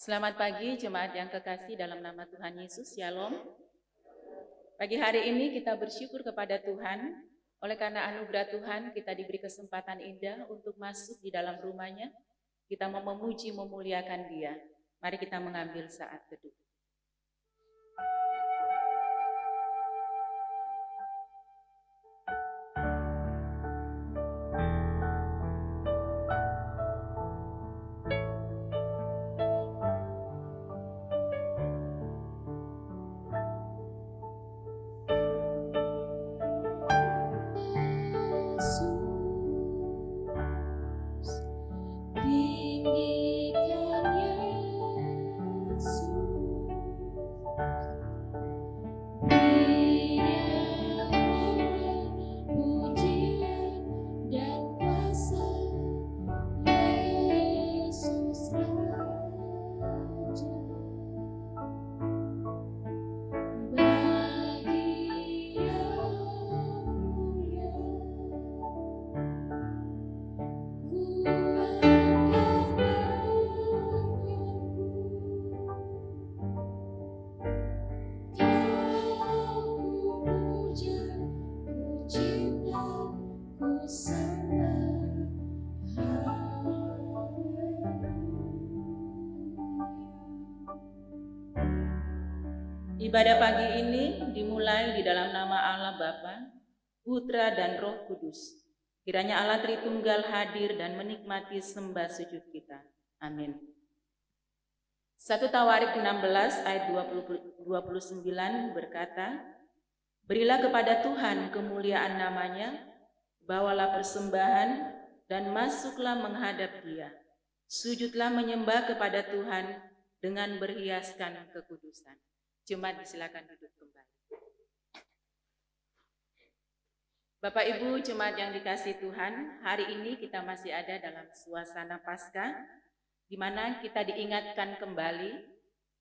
Selamat pagi jemaat yang kekasih dalam nama Tuhan Yesus, Shalom. Pagi hari ini kita bersyukur kepada Tuhan, oleh karena anugerah Tuhan kita diberi kesempatan indah untuk masuk di dalam rumahnya. Kita mau memuji, memuliakan Dia. Mari kita mengambil saat teduh. Ibadah pagi ini dimulai di dalam nama Allah Bapa, Putra dan Roh Kudus. Kiranya Allah Tritunggal hadir dan menikmati sembah sujud kita. Amin. 1 Tawarik 16 ayat 29 berkata, "Berilah kepada Tuhan kemuliaan namanya, bawalah persembahan dan masuklah menghadap Dia. Sujudlah menyembah kepada Tuhan dengan berhiaskan kekudusan." Jemaat disilakan duduk kembali. Bapak Ibu jemaat yang dikasihi Tuhan, hari ini kita masih ada dalam suasana Paskah, di mana kita diingatkan kembali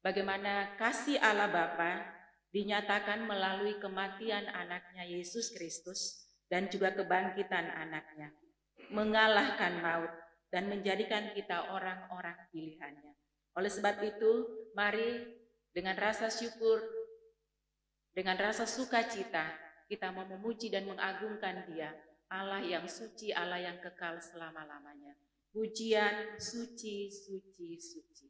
bagaimana kasih Allah Bapa dinyatakan melalui kematian anaknya Yesus Kristus dan juga kebangkitan anaknya, mengalahkan maut dan menjadikan kita orang-orang pilihannya. Oleh sebab itu, mari dengan rasa syukur, dengan rasa sukacita, kita mau memuji dan mengagungkan Dia, Allah yang suci, Allah yang kekal selama-lamanya. Pujian, suci, suci, suci.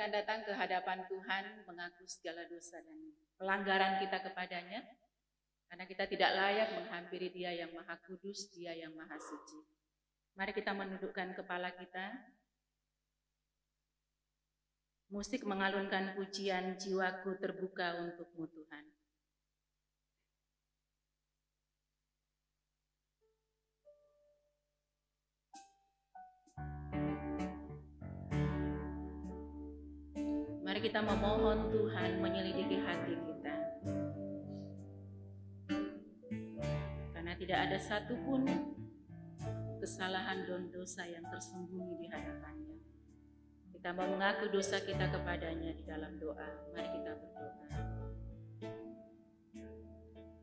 akan datang ke hadapan Tuhan mengaku segala dosa dan pelanggaran kita kepadanya, karena kita tidak layak menghampiri Dia yang Maha Kudus, Dia yang Maha Suci. Mari kita menundukkan kepala kita. Musik mengalunkan pujian, jiwaku terbuka untuk-Mu Tuhan. Mari kita memohon Tuhan menyelidiki hati kita. Karena tidak ada satupun kesalahan dan dosa yang tersembunyi di hadapannya. Kita mau mengaku dosa kita kepadanya di dalam doa. Mari kita berdoa.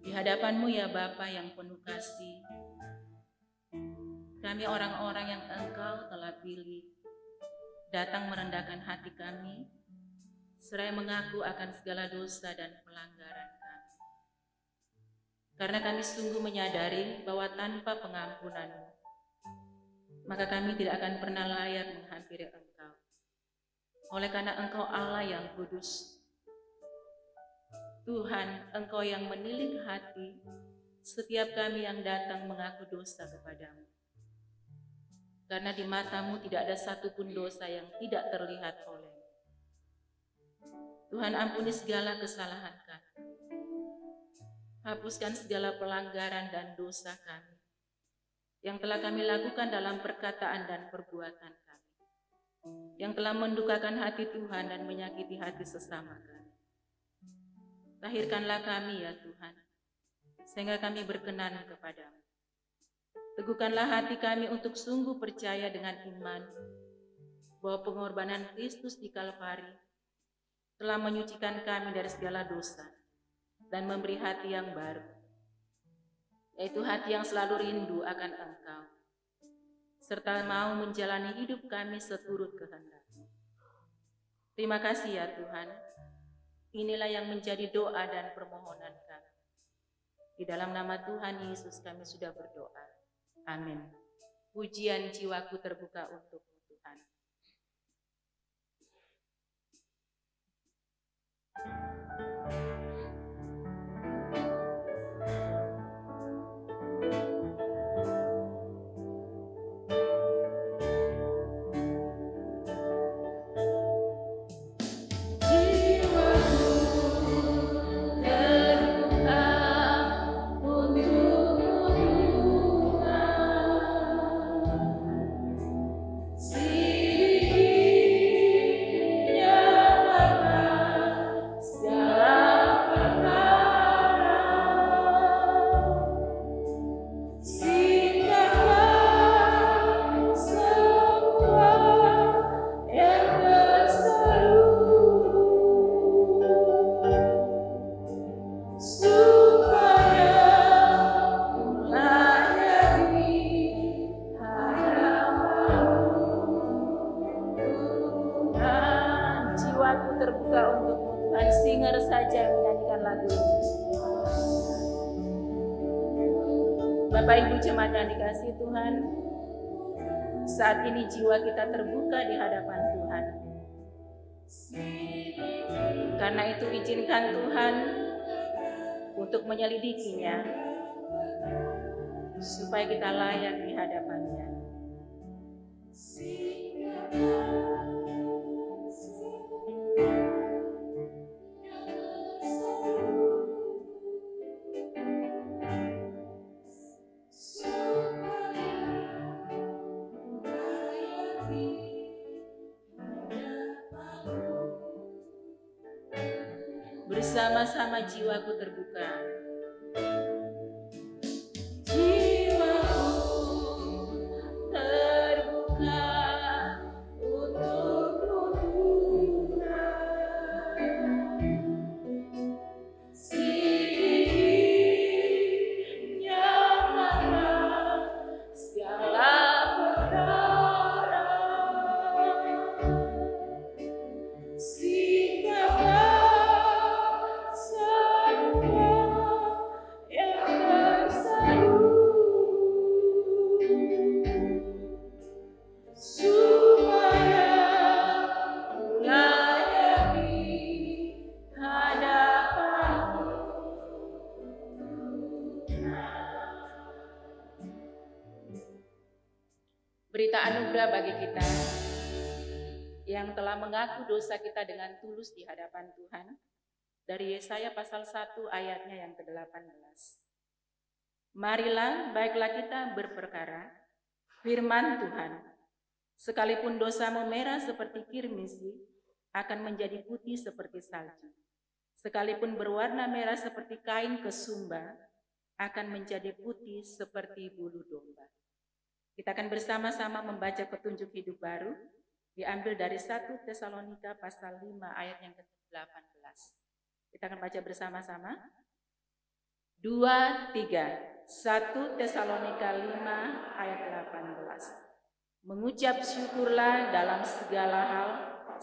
Di hadapan-Mu ya Bapa yang penuh kasih, kami orang-orang yang Engkau telah pilih, datang merendahkan hati kami, seraya mengaku akan segala dosa dan pelanggaran kami. Karena kami sungguh menyadari bahwa tanpa pengampunan-Mu, maka kami tidak akan pernah layak menghampiri Engkau. Oleh karena Engkau Allah yang kudus, Tuhan, Engkau yang menilik hati setiap kami yang datang mengaku dosa kepadamu. Karena di mata-Mu tidak ada satupun dosa yang tidak terlihat oleh-Mu. Tuhan, ampuni segala kesalahan kami. Hapuskan segala pelanggaran dan dosa kami yang telah kami lakukan dalam perkataan dan perbuatan kami, yang telah mendukakan hati Tuhan dan menyakiti hati sesama kami. Tahirkanlah kami ya Tuhan, sehingga kami berkenan kepadamu. Teguhkanlah hati kami untuk sungguh percaya dengan iman bahwa pengorbanan Kristus di Kalvari telah menyucikan kami dari segala dosa dan memberi hati yang baru, yaitu hati yang selalu rindu akan Engkau, serta mau menjalani hidup kami seturut kehendak-Mu. Terima kasih ya Tuhan. Inilah yang menjadi doa dan permohonan kami. Di dalam nama Tuhan Yesus kami sudah berdoa. Amin. Pujian jiwaku terbuka untuk-Mu Tuhan. Bapak Ibu jemaat yang dikasihi Tuhan, saat ini jiwa kita terbuka di hadapan Tuhan. Karena itu izinkan Tuhan untuk menyelidikinya, supaya kita layak di hadapannya. Bersama-sama jiwaku terbuka. Singapura, semua berita anugerah bagi kita yang telah mengaku dosa kita dengan tulus di hadapan Tuhan. Dari Yesaya pasal 1 ayatnya yang ke-18. Marilah, baiklah kita berperkara, firman Tuhan. Sekalipun dosamu merah seperti kirmisi, akan menjadi putih seperti salju. Sekalipun berwarna merah seperti kain kesumba, akan menjadi putih seperti bulu domba. Kita akan bersama-sama membaca petunjuk hidup baru, diambil dari 1 Tesalonika pasal 5 ayat yang ke-18. Kita akan baca bersama-sama. 2, 3. 1 Tesalonika 5 ayat 18. Mengucap syukurlah dalam segala hal,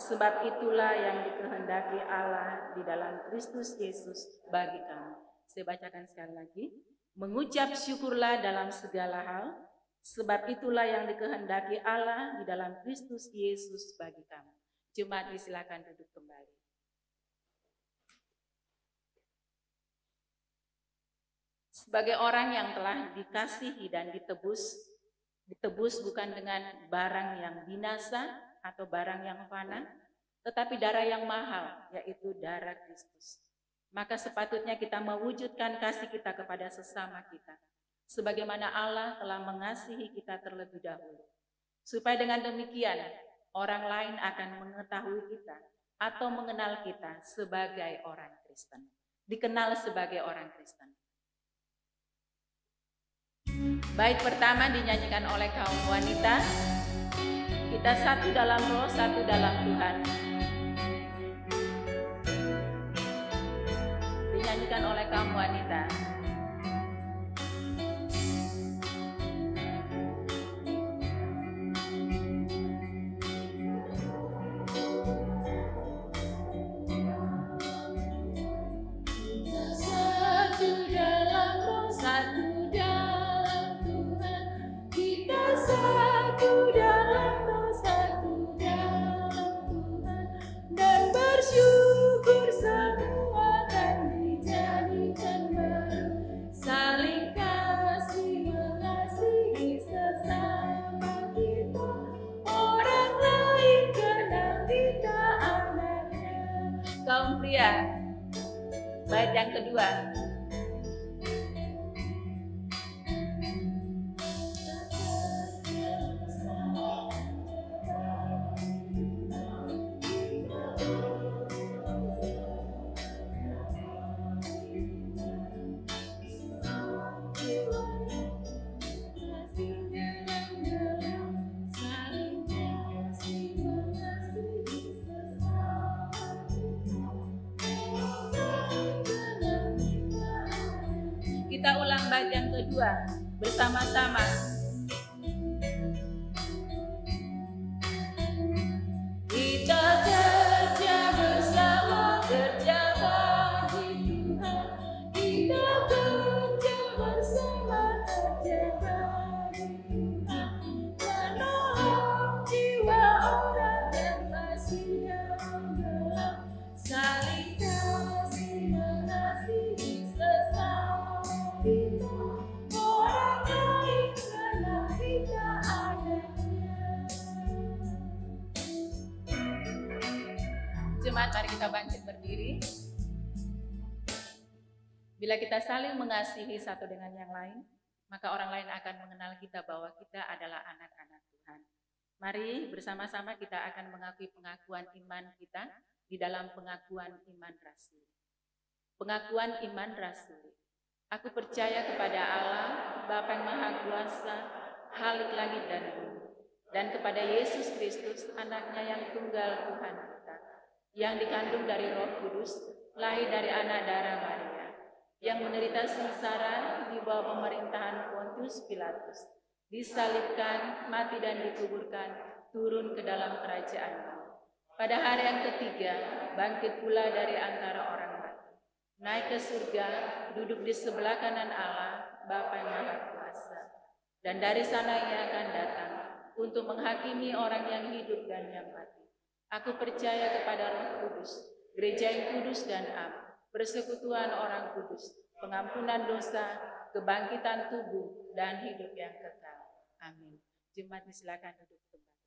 sebab itulah yang dikehendaki Allah di dalam Kristus Yesus bagi kamu. Saya bacakan sekali lagi. Mengucap syukurlah dalam segala hal, sebab itulah yang dikehendaki Allah di dalam Kristus Yesus bagi kamu. Jemaat disilakan duduk kembali. Sebagai orang yang telah dikasihi dan ditebus bukan dengan barang yang binasa atau barang yang fana, tetapi darah yang mahal, yaitu darah Kristus. Maka sepatutnya kita mewujudkan kasih kita kepada sesama kita, sebagaimana Allah telah mengasihi kita terlebih dahulu. Supaya dengan demikian, orang lain akan mengetahui kita atau mengenal kita sebagai orang Kristen. Dikenal sebagai orang Kristen. Bait pertama dinyanyikan oleh kaum wanita. Kita satu dalam roh, satu dalam Tuhan. Dinyanyikan oleh kaum wanita. Kaum pria, bait yang kedua. Kita ulang bait yang kedua bersama-sama. Kita kerja bersama, kerja bagi Tuhan. Kita kerja bersama, kerja bagi Tuhan. Menolong jiwa orang yang masih gelap, saling kasih mengasihi sesama. Orang lain kenal kita adanya. Jemaat, mari kita bangkit berdiri. Bila kita saling mengasihi satu dengan yang lain, maka orang lain akan mengenal kita bahwa kita adalah anak-anak Tuhan. Mari bersama-sama kita akan mengakui pengakuan iman kita di dalam pengakuan iman rasuli. Pengakuan iman rasuli. Aku percaya kepada Allah, Bapa yang Maha Kuasa, Khalik langit dan bumi, dan kepada Yesus Kristus, anaknya yang tunggal Tuhan kita, yang dikandung dari Roh Kudus, lahir dari anak darah Maria, yang menderita sengsara di bawah pemerintahan Pontius Pilatus, disalibkan, mati dan dikuburkan, turun ke dalam kerajaan maut. Pada hari yang ketiga, bangkit pula dari antara orang mati, naik ke surga, duduk di sebelah kanan Allah, Bapa yang Maha Kuasa. Dan dari sana Ia akan datang untuk menghakimi orang yang hidup dan yang mati. Aku percaya kepada Roh Kudus, gereja yang kudus dan am, persekutuan orang kudus, pengampunan dosa, kebangkitan tubuh, dan hidup yang kekal. Amin. Jemaat silakan duduk kembali.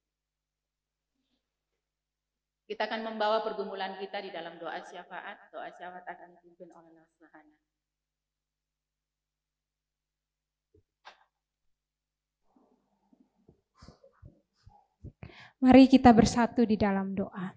Kita akan membawa pergumulan kita di dalam doa syafaat. Doa syafaat akan dipimpin oleh Laksahana. Mari kita bersatu di dalam doa.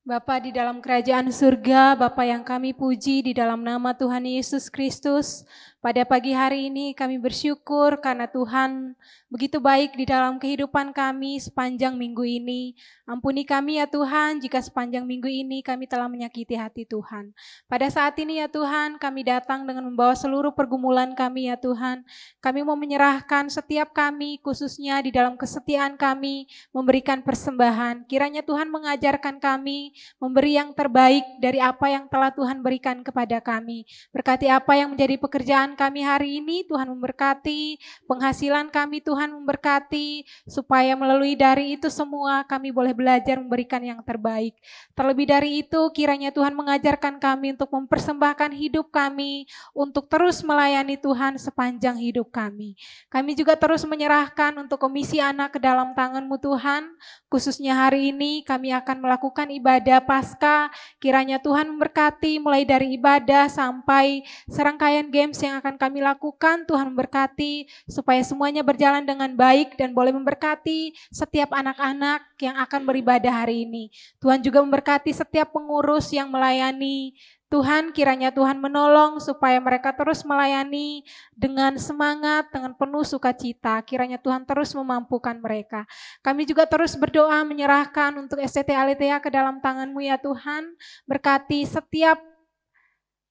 Bapa di dalam kerajaan surga, Bapa yang kami puji di dalam nama Tuhan Yesus Kristus. Pada pagi hari ini kami bersyukur karena Tuhan begitu baik di dalam kehidupan kami sepanjang minggu ini. Ampuni kami ya Tuhan jika sepanjang minggu ini kami telah menyakiti hati Tuhan. Pada saat ini ya Tuhan kami datang dengan membawa seluruh pergumulan kami ya Tuhan. Kami mau menyerahkan setiap kami khususnya di dalam kesetiaan kami memberikan persembahan. Kiranya Tuhan mengajarkan kami memberi yang terbaik dari apa yang telah Tuhan berikan kepada kami. Berkati apa yang menjadi pekerjaan kami hari ini, Tuhan memberkati. Penghasilan kami Tuhan memberkati, supaya melalui dari itu semua kami boleh belajar memberikan yang terbaik. Terlebih dari itu, kiranya Tuhan mengajarkan kami untuk mempersembahkan hidup kami, untuk terus melayani Tuhan sepanjang hidup kami. Kami juga terus menyerahkan untuk komisi anak ke dalam tangan-Mu Tuhan, khususnya hari ini kami akan melakukan ibadah Paskah. Kiranya Tuhan memberkati mulai dari ibadah sampai serangkaian games yang akan kami lakukan. Tuhan memberkati supaya semuanya berjalan dengan baik dan boleh memberkati setiap anak-anak yang akan beribadah hari ini. Tuhan juga memberkati setiap pengurus yang melayani. Tuhan, kiranya Tuhan menolong supaya mereka terus melayani dengan semangat, dengan penuh sukacita. Kiranya Tuhan terus memampukan mereka. Kami juga terus berdoa menyerahkan untuk STT Aletheia ke dalam tangan-Mu ya Tuhan. Berkati setiap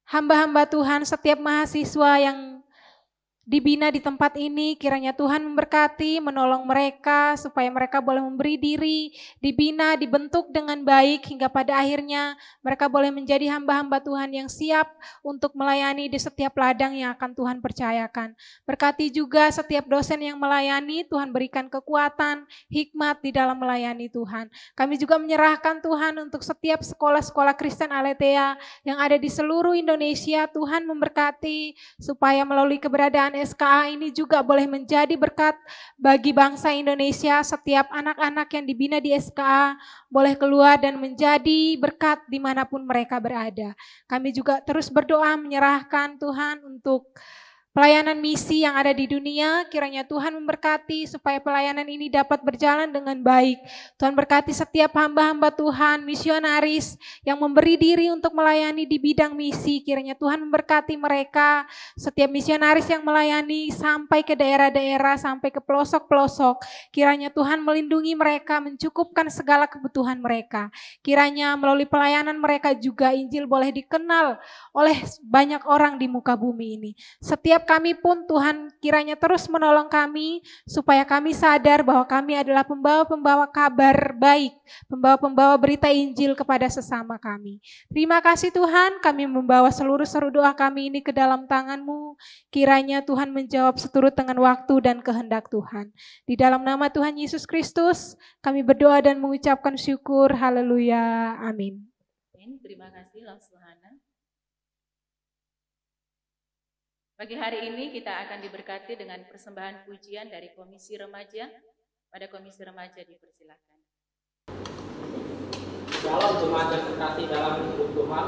hamba-hamba Tuhan, setiap mahasiswa yang dibina di tempat ini, kiranya Tuhan memberkati, menolong mereka supaya mereka boleh memberi diri, dibina, dibentuk dengan baik hingga pada akhirnya mereka boleh menjadi hamba-hamba Tuhan yang siap untuk melayani di setiap ladang yang akan Tuhan percayakan. Berkati juga setiap dosen yang melayani, Tuhan berikan kekuatan, hikmat di dalam melayani Tuhan. Kami juga menyerahkan Tuhan untuk setiap sekolah-sekolah Kristen Aletheia yang ada di seluruh Indonesia. Tuhan memberkati supaya melalui keberadaan SKA ini juga boleh menjadi berkat bagi bangsa Indonesia. Setiap anak-anak yang dibina di SKA boleh keluar dan menjadi berkat dimanapun mereka berada. Kami juga terus berdoa menyerahkan Tuhan untuk pelayanan misi yang ada di dunia. Kiranya Tuhan memberkati supaya pelayanan ini dapat berjalan dengan baik. Tuhan berkati setiap hamba-hamba Tuhan, misionaris yang memberi diri untuk melayani di bidang misi. Kiranya Tuhan memberkati mereka, setiap misionaris yang melayani sampai ke daerah-daerah, sampai ke pelosok-pelosok. Kiranya Tuhan melindungi mereka, mencukupkan segala kebutuhan mereka. Kiranya melalui pelayanan mereka juga Injil boleh dikenal oleh banyak orang di muka bumi ini. Setiap kami pun Tuhan kiranya terus menolong kami supaya kami sadar bahwa kami adalah pembawa-pembawa kabar baik, pembawa-pembawa berita Injil kepada sesama kami. Terima kasih Tuhan, kami membawa seluruh seru doa kami ini ke dalam tangan-Mu. Kiranya Tuhan menjawab seturut dengan waktu dan kehendak Tuhan. Di dalam nama Tuhan Yesus Kristus, kami berdoa dan mengucapkan syukur. Haleluya. Amin. Terima kasih Laksahana. Pagi hari ini kita akan diberkati dengan persembahan pujian dari Komisi Remaja. Pada Komisi Remaja dipersilakan. Shalom jemaat yang terkasih dalam hidup Tuhan.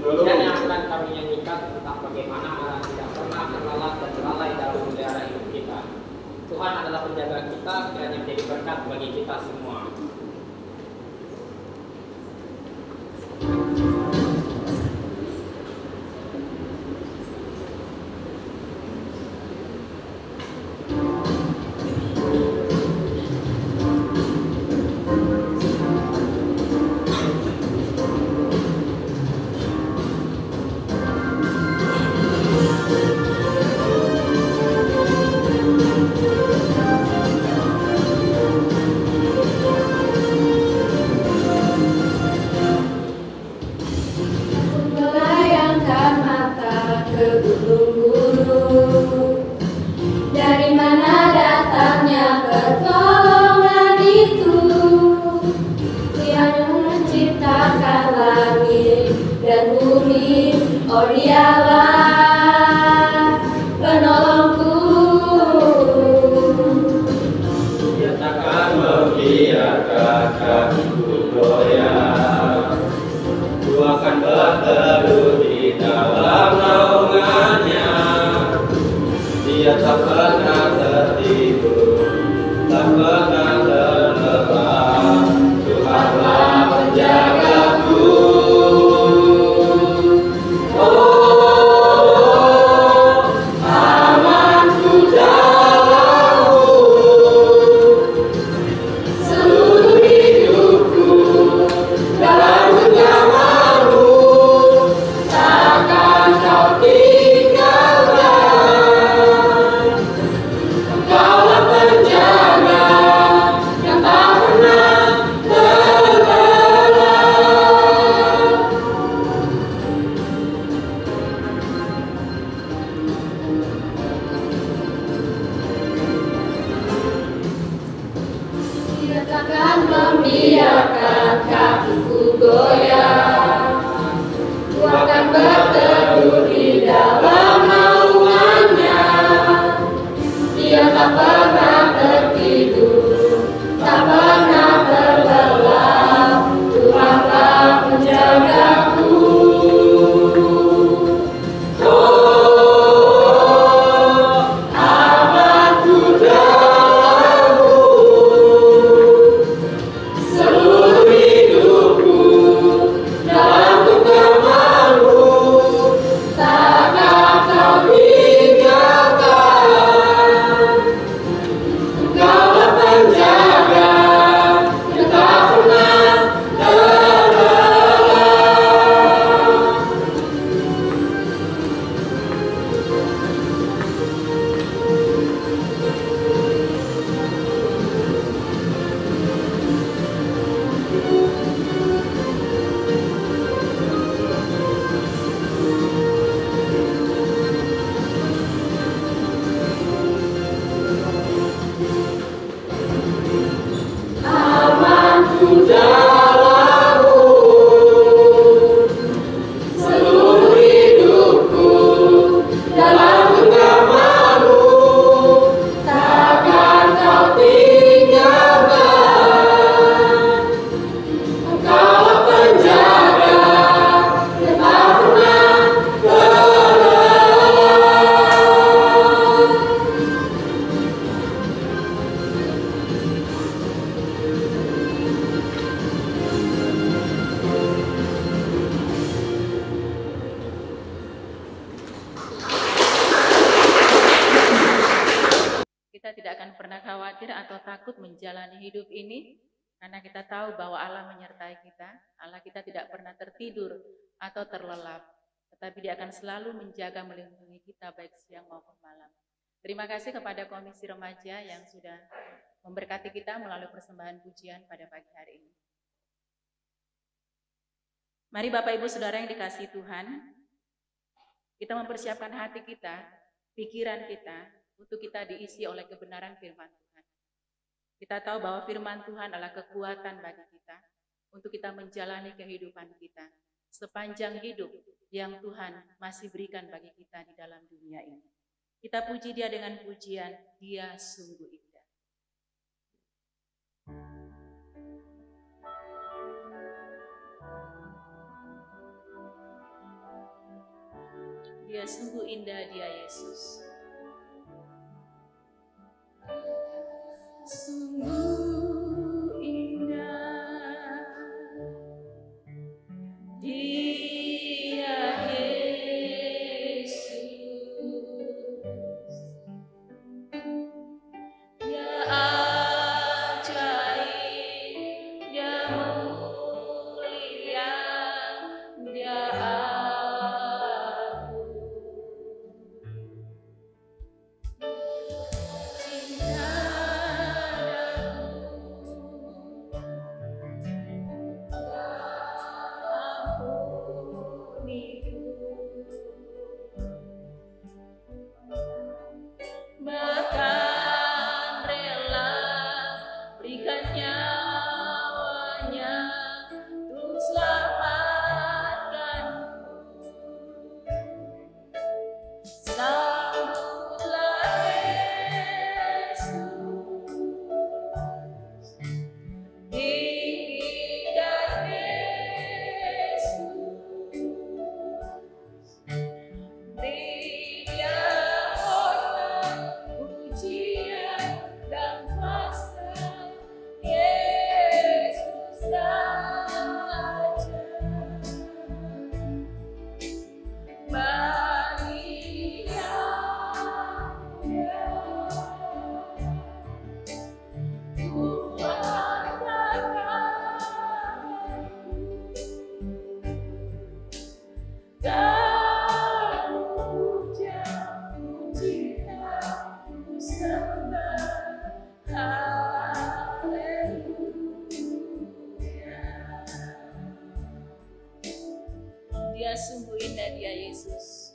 Pujian yang akan kami nyanyikan tentang bagaimana Allah tidak pernah terlelap dan lalai dalam memelihara hidup kita. Tuhan adalah penjaga kita, kiranya menjadi berkat bagi kita semua. khawatir atau takut menjalani hidup ini, karena kita tahu bahwa Allah menyertai kita. Allah kita tidak pernah tertidur atau terlelap, tetapi Dia akan selalu menjaga, melindungi kita baik siang maupun malam. Terima kasih kepada Komisi Remaja yang sudah memberkati kita melalui persembahan pujian pada pagi hari ini. Mari Bapak Ibu Saudara yang dikasihi Tuhan, kita mempersiapkan hati kita, pikiran kita, untuk kita diisi oleh kebenaran firman Tuhan. Kita tahu bahwa firman Tuhan adalah kekuatan bagi kita untuk kita menjalani kehidupan kita sepanjang hidup yang Tuhan masih berikan bagi kita di dalam dunia ini. Kita puji Dia dengan pujian, Dia sungguh indah. Dia sungguh indah, Dia Yesus. Sungguh indah Dia Yesus, Dia ajaib, Dia mulia, Dia sungguh indah, Dia Yesus.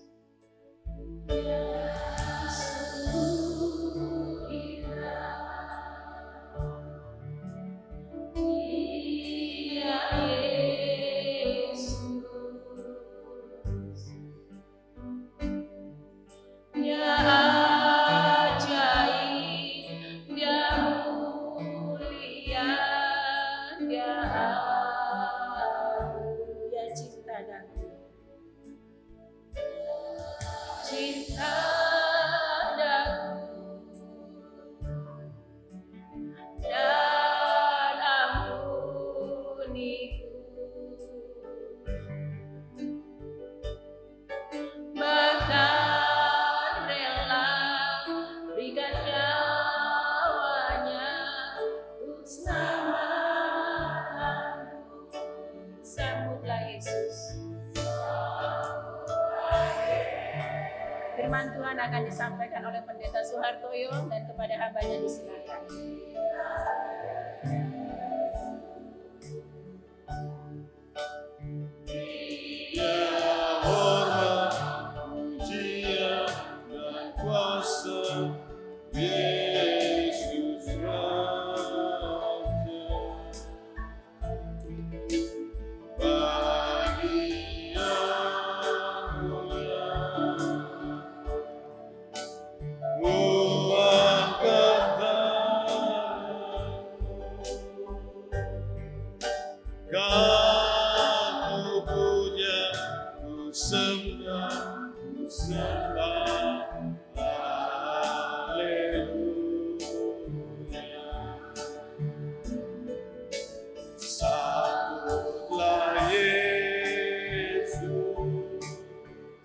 Firman Tuhan akan disampaikan oleh Pendeta Soehartoyo dan kepada hambanya disilakan.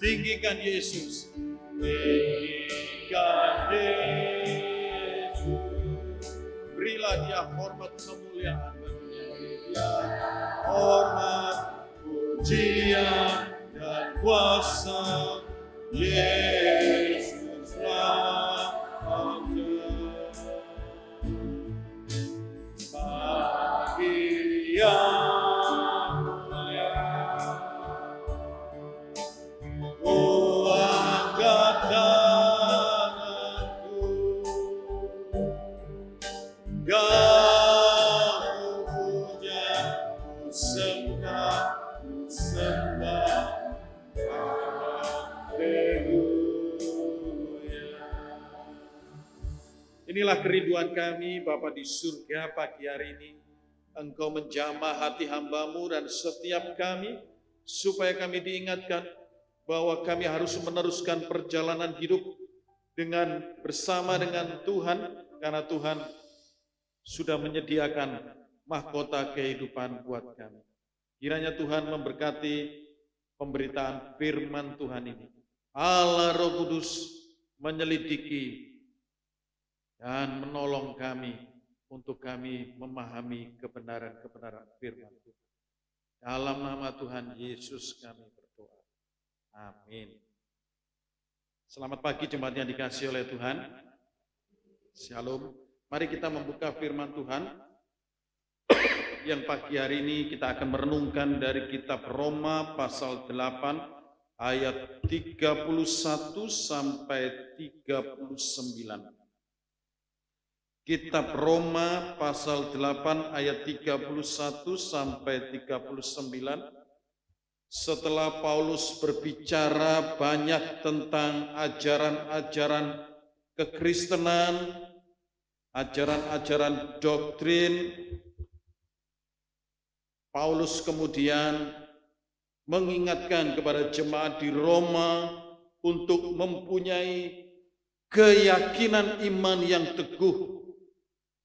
Tinggikan Yesus, tinggikan Yesus. hormat kemuliaan baginya. Hormat, pujian, dan kuasa Yesuslah bagi yang mulia. Oh, angkat tanganku, kau puja, ku sembah, inilah kerinduan kami, Bapa di surga, pagi hari ini. Engkau menjamah hati hamba-Mu dan setiap kami, supaya kami diingatkan bahwa kami harus meneruskan perjalanan hidup bersama dengan Tuhan, karena Tuhan sudah menyediakan mahkota kehidupan buat kami. Kiranya Tuhan memberkati pemberitaan firman Tuhan ini. Allah Roh Kudus menyelidiki dan menolong kami untuk kami memahami kebenaran-kebenaran firman Tuhan. Dalam nama Tuhan Yesus kami berdoa. Amin. Selamat pagi jemaat yang dikasihi oleh Tuhan. Shalom. Mari kita membuka firman Tuhan. Yang pagi hari ini kita akan merenungkan dari kitab Roma pasal 8 ayat 31 sampai 39. Kitab Roma pasal 8 ayat 31 sampai 39. Setelah Paulus berbicara banyak tentang ajaran-ajaran kekristenan, ajaran-ajaran doktrin, Paulus kemudian mengingatkan kepada jemaat di Roma untuk mempunyai keyakinan iman yang teguh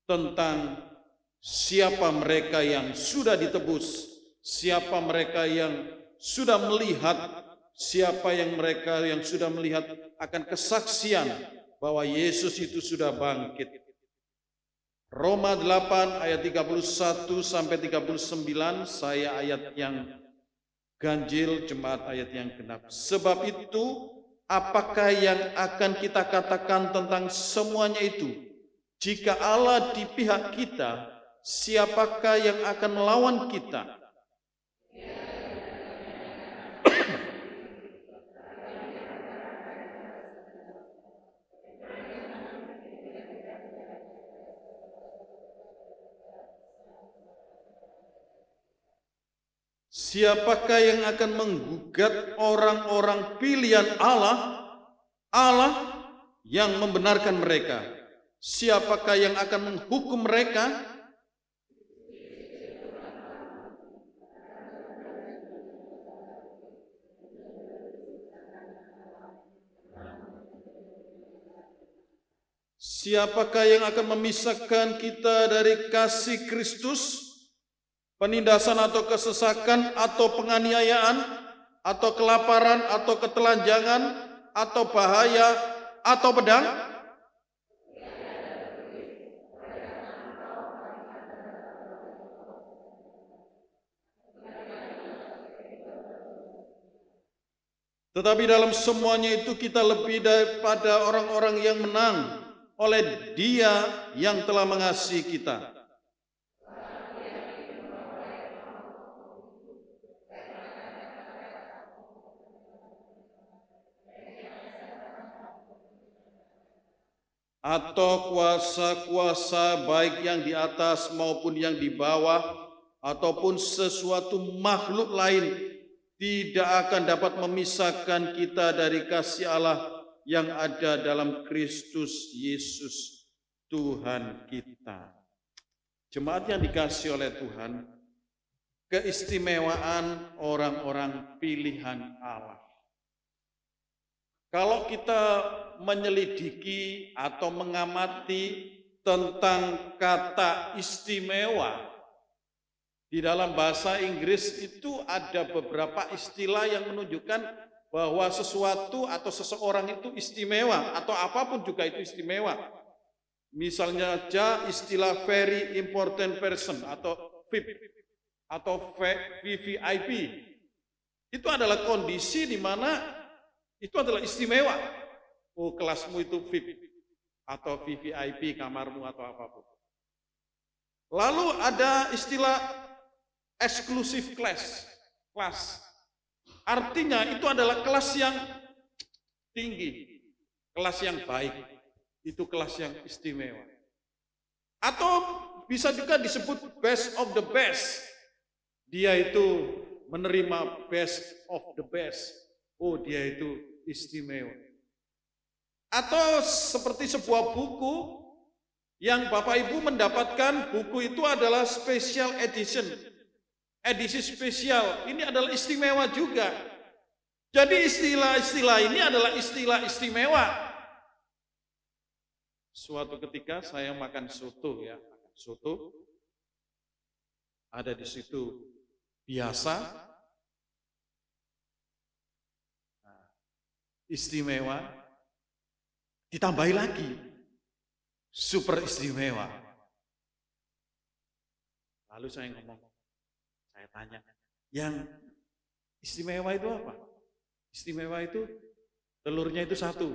tentang siapa mereka yang sudah ditebus, siapa mereka yang sudah melihat, siapa yang mereka yang sudah melihat akan kesaksian bahwa Yesus itu sudah bangkit. Roma 8 ayat 31 sampai 39, saya ayat yang ganjil, jemaat ayat yang genap. Sebab itu, apakah yang akan kita katakan tentang semuanya itu? Jika Allah di pihak kita, siapakah yang akan melawan kita? Siapakah yang akan menggugat orang-orang pilihan Allah? Allah yang membenarkan mereka. Siapakah yang akan menghukum mereka? Siapakah yang akan memisahkan kita dari kasih Kristus? Penindasan atau kesesakan atau penganiayaan atau kelaparan atau ketelanjangan atau bahaya atau pedang? Tetapi dalam semuanya itu kita lebih daripada orang-orang yang menang oleh Dia yang telah mengasihi kita. Atau kuasa-kuasa baik yang di atas maupun yang di bawah, ataupun sesuatu makhluk lain tidak akan dapat memisahkan kita dari kasih Allah yang ada dalam Kristus Yesus Tuhan kita. Jemaat yang dikasihi oleh Tuhan, keistimewaan orang-orang pilihan Allah. Kalau kita menyelidiki atau mengamati tentang kata istimewa, di dalam bahasa Inggris itu ada beberapa istilah yang menunjukkan bahwa sesuatu atau seseorang itu istimewa, atau apapun juga itu istimewa. Misalnya aja istilah very important person atau VIP atau VVIP. Itu adalah kondisi di mana itu adalah istimewa. Oh, kelasmu itu VIP atau VVIP, kamarmu atau apapun. Lalu ada istilah exclusive class. Artinya itu adalah kelas yang tinggi, kelas yang baik, itu kelas yang istimewa. Atau bisa juga disebut best of the best. Dia itu menerima best of the best. Oh, dia itu istimewa. Atau seperti sebuah buku yang Bapak Ibu mendapatkan, buku itu adalah special edition. Edisi spesial, ini adalah istimewa juga. Jadi istilah-istilah ini adalah istilah istimewa. Suatu ketika saya makan soto ya, soto. Ada di situ biasa, istimewa, ditambahi lagi super istimewa. Lalu saya ngomong, saya tanya, yang istimewa itu apa? Istimewa itu telurnya itu satu.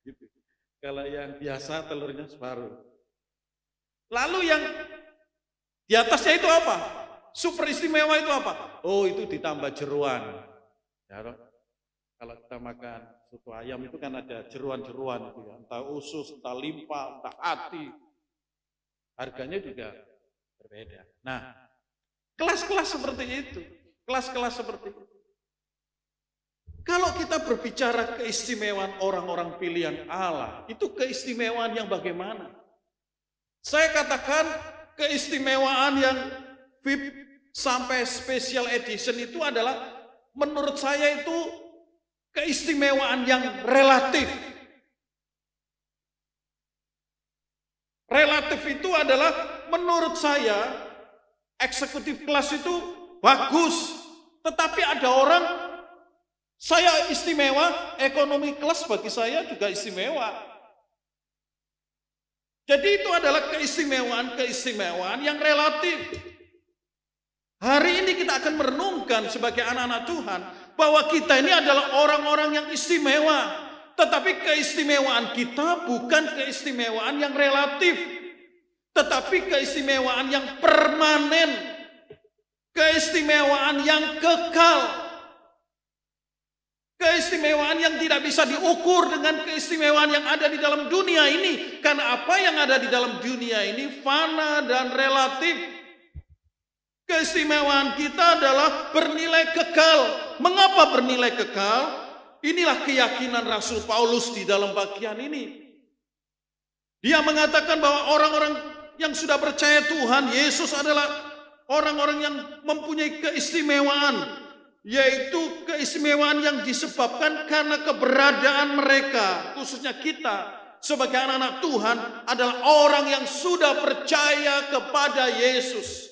Gitu. Kalau yang biasa telurnya separuh. Lalu yang di atasnya itu apa? Super istimewa itu apa? Oh, itu ditambah jeruan. Ya, kalau kita makan soto ayam itu kan ada jeruan-jeruan itu ya. Entah usus, entah limpa, entah hati. Harganya juga berbeda. Nah, kelas-kelas seperti itu. Kelas-kelas seperti itu. Kalau kita berbicara keistimewaan orang-orang pilihan Allah, itu keistimewaan yang bagaimana? Saya katakan keistimewaan yang VIP sampai special edition itu adalah menurut saya itu keistimewaan yang relatif. Relatif itu adalah menurut saya eksekutif kelas itu bagus, tetapi ada orang saya istimewa, ekonomi kelas bagi saya juga istimewa. Jadi itu adalah keistimewaan yang relatif. Hari ini kita akan merenungkan sebagai anak-anak Tuhan bahwa kita ini adalah orang-orang yang istimewa. Tetapi keistimewaan kita bukan keistimewaan yang relatif, tetapi keistimewaan yang permanen, keistimewaan yang kekal. Keistimewaan yang tidak bisa diukur dengan keistimewaan yang ada di dalam dunia ini. Karena apa yang ada di dalam dunia ini fana dan relatif. Keistimewaan kita adalah bernilai kekal. Mengapa bernilai kekal? Inilah keyakinan Rasul Paulus di dalam bagian ini. Dia mengatakan bahwa orang-orang yang sudah percaya Tuhan Yesus adalah orang-orang yang mempunyai keistimewaan. Yaitu keistimewaan yang disebabkan karena keberadaan mereka, khususnya kita sebagai anak-anak Tuhan adalah orang yang sudah percaya kepada Yesus.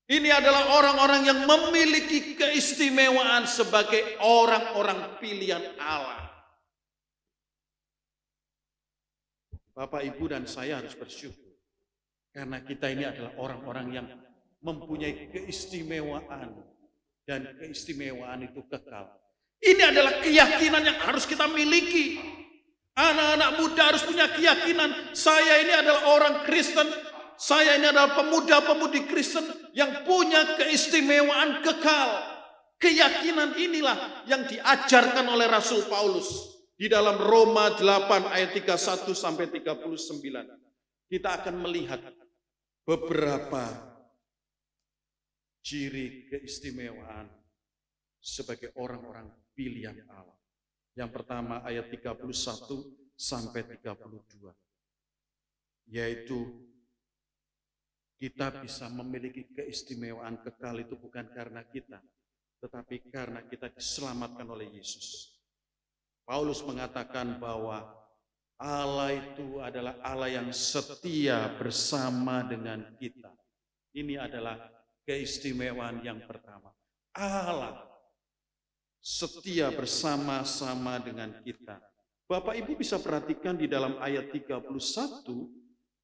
Ini adalah orang-orang yang memiliki keistimewaan sebagai orang-orang pilihan Allah. Bapak, Ibu, dan saya harus bersyukur karena kita ini adalah orang-orang yang mempunyai keistimewaan. Dan keistimewaan itu kekal. Ini adalah keyakinan yang harus kita miliki. Anak-anak muda harus punya keyakinan. Saya ini adalah orang Kristen. Saya ini adalah pemuda-pemudi Kristen yang punya keistimewaan kekal. Keyakinan inilah yang diajarkan oleh Rasul Paulus. Di dalam Roma 8 ayat 31 sampai 39. Kita akan melihat beberapa ciri keistimewaan sebagai orang-orang pilihan Allah. Yang pertama ayat 31 sampai 32. Yaitu kita bisa memiliki keistimewaan kekal itu bukan karena kita, tetapi karena kita diselamatkan oleh Yesus. Paulus mengatakan bahwa Allah itu adalah Allah yang setia bersama dengan kita. Ini adalah keistimewaan yang pertama. Allah setia bersama-sama dengan kita. Bapak Ibu bisa perhatikan di dalam ayat 31,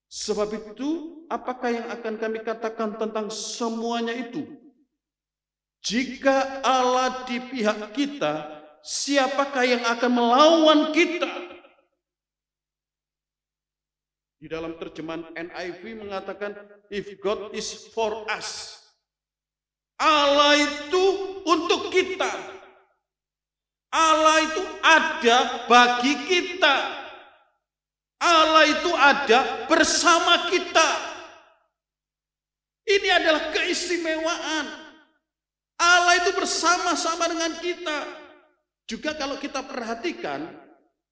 sebab itu apakah yang akan kami katakan tentang semuanya itu? Jika Allah di pihak kita, siapakah yang akan melawan kita? Di dalam terjemahan NIV mengatakan, if God is for us. Allah itu untuk kita. Allah itu ada bagi kita. Allah itu ada bersama kita. Ini adalah keistimewaan. Allah itu bersama-sama dengan kita. Juga kalau kita perhatikan,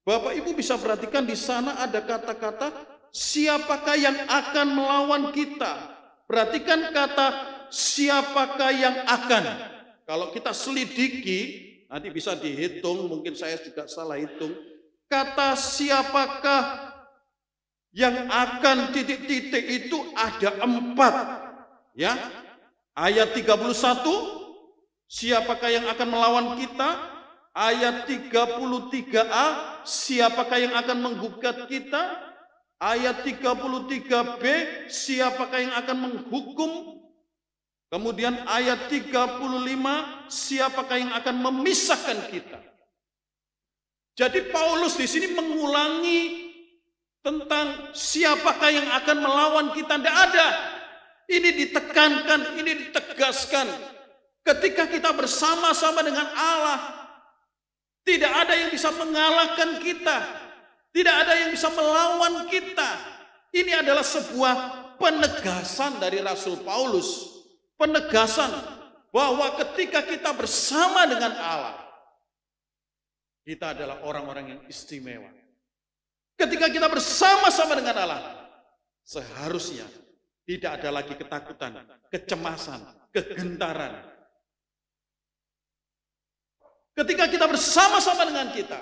Bapak Ibu bisa perhatikan di sana ada kata-kata siapakah yang akan melawan kita. Perhatikan kata siapakah yang akan. Kalau kita selidiki, nanti bisa dihitung, mungkin saya juga salah hitung. Kata siapakah yang akan titik-titik itu ada 4. Ya. Ayat 31, siapakah yang akan melawan kita? Ayat 33a, siapakah yang akan menggugat kita? Ayat 33b, siapakah yang akan menghukum? Kemudian ayat 35, siapakah yang akan memisahkan kita? Jadi Paulus di sini mengulangi tentang siapakah yang akan melawan kita. Tidak ada. Ini ditekankan, ini ditegaskan. Ketika kita bersama-sama dengan Allah, tidak ada yang bisa mengalahkan kita. Tidak ada yang bisa melawan kita. Ini adalah sebuah penegasan dari Rasul Paulus. Penegasan bahwa ketika kita bersama dengan Allah, kita adalah orang-orang yang istimewa. Ketika kita bersama-sama dengan Allah, seharusnya tidak ada lagi ketakutan, kecemasan, kegentaran. Ketika kita bersama-sama dengan kita,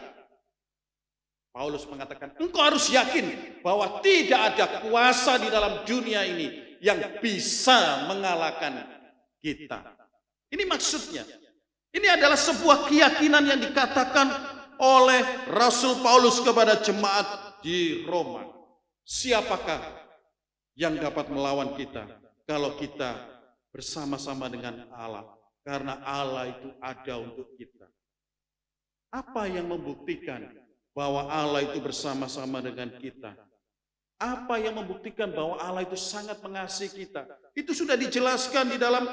Paulus mengatakan, engkau harus yakin bahwa tidak ada kuasa di dalam dunia ini yang bisa mengalahkan kita. Ini maksudnya. Ini adalah sebuah keyakinan yang dikatakan oleh Rasul Paulus kepada jemaat di Roma. Siapakah yang dapat melawan kita kalau kita bersama-sama dengan Allah? Karena Allah itu ada untuk kita. Apa yang membuktikan bahwa Allah itu bersama-sama dengan kita? Apa yang membuktikan bahwa Allah itu sangat mengasihi kita? Itu sudah dijelaskan di dalam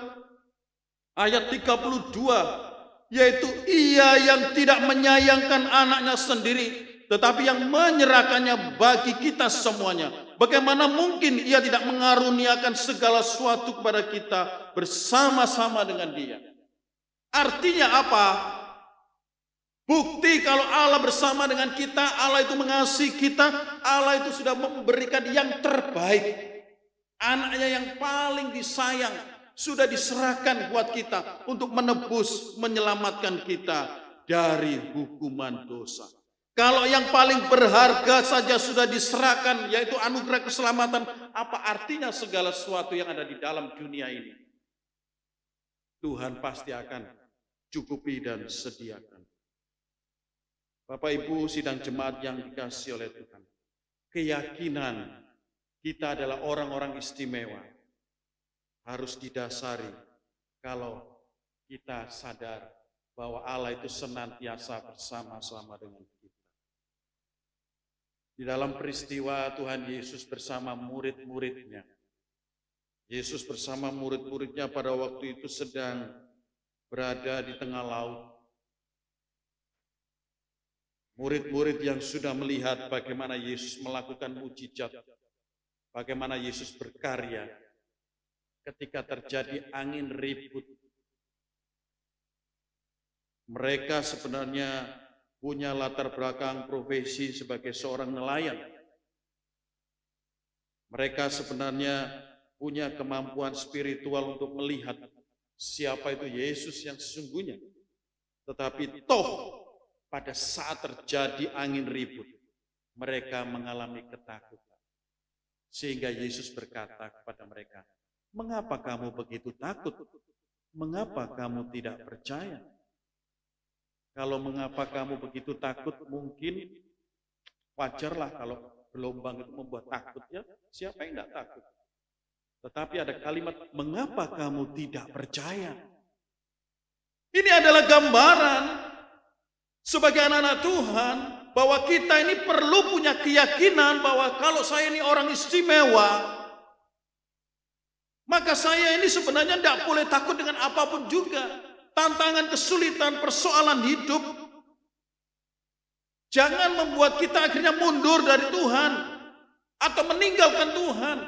ayat 32, yaitu Ia yang tidak menyayangkan anaknya sendiri, tetapi yang menyerahkannya bagi kita semuanya. Bagaimana mungkin Ia tidak mengaruniakan segala sesuatu kepada kita bersama-sama dengan Dia? Artinya apa? Bukti kalau Allah bersama dengan kita, Allah itu mengasihi kita, Allah itu sudah memberikan yang terbaik. Anaknya yang paling disayang sudah diserahkan buat kita untuk menebus, menyelamatkan kita dari hukuman dosa. Kalau yang paling berharga saja sudah diserahkan, yaitu anugerah keselamatan, apa artinya segala sesuatu yang ada di dalam dunia ini? Tuhan pasti akan cukupi dan sediakan. Bapak Ibu sidang jemaat yang dikasihi oleh Tuhan, keyakinan kita adalah orang-orang istimewa harus didasari kalau kita sadar bahwa Allah itu senantiasa bersama-sama dengan kita. Di dalam peristiwa Tuhan Yesus bersama murid-muridnya, Yesus bersama murid-muridnya pada waktu itu sedang berada di tengah laut. Murid-murid yang sudah melihat bagaimana Yesus melakukan mujizat, bagaimana Yesus berkarya, ketika terjadi angin ribut, mereka sebenarnya punya latar belakang profesi sebagai seorang nelayan. Mereka sebenarnya punya kemampuan spiritual untuk melihat siapa itu Yesus yang sesungguhnya. Tetapi toh pada saat terjadi angin ribut, mereka mengalami ketakutan. Sehingga Yesus berkata kepada mereka, mengapa kamu begitu takut? Mengapa kamu tidak percaya? Kalau mengapa kamu begitu takut, mungkin Wajarlah kalau gelombang itu membuat takut ya. Siapa yang tidak takut? Tetapi ada kalimat, mengapa kamu tidak percaya? Ini adalah gambaran sebagai anak-anak Tuhan bahwa kita ini perlu punya keyakinan bahwa kalau saya ini orang istimewa, maka saya ini sebenarnya tidak boleh takut dengan apapun juga. Tantangan, kesulitan, persoalan hidup jangan membuat kita akhirnya mundur dari Tuhan atau meninggalkan Tuhan.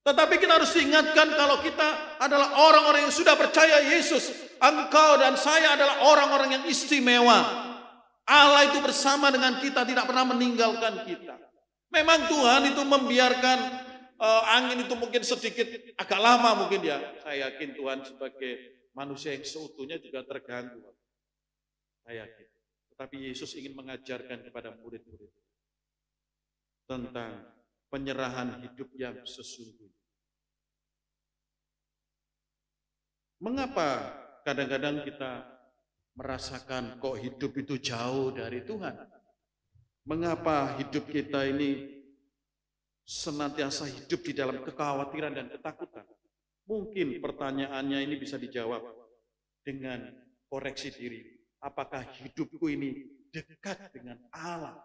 Tetapi kita harus diingatkan kalau kita adalah orang-orang yang sudah percaya Yesus. Engkau dan saya adalah orang-orang yang istimewa. Allah itu bersama dengan kita, tidak pernah meninggalkan kita. Memang Tuhan itu membiarkan angin itu mungkin sedikit agak lama mungkin ya. Saya yakin Tuhan sebagai manusia yang seutuhnya juga terganggu. Saya yakin. Tetapi Yesus ingin mengajarkan kepada murid-murid tentang penyerahan hidup yang sesungguhnya. Mengapa kadang-kadang kita merasakan kok hidup itu jauh dari Tuhan? Mengapa hidup kita ini senantiasa hidup di dalam kekhawatiran dan ketakutan? Mungkin pertanyaannya ini bisa dijawab dengan koreksi diri. Apakah hidupku ini dekat dengan Allah?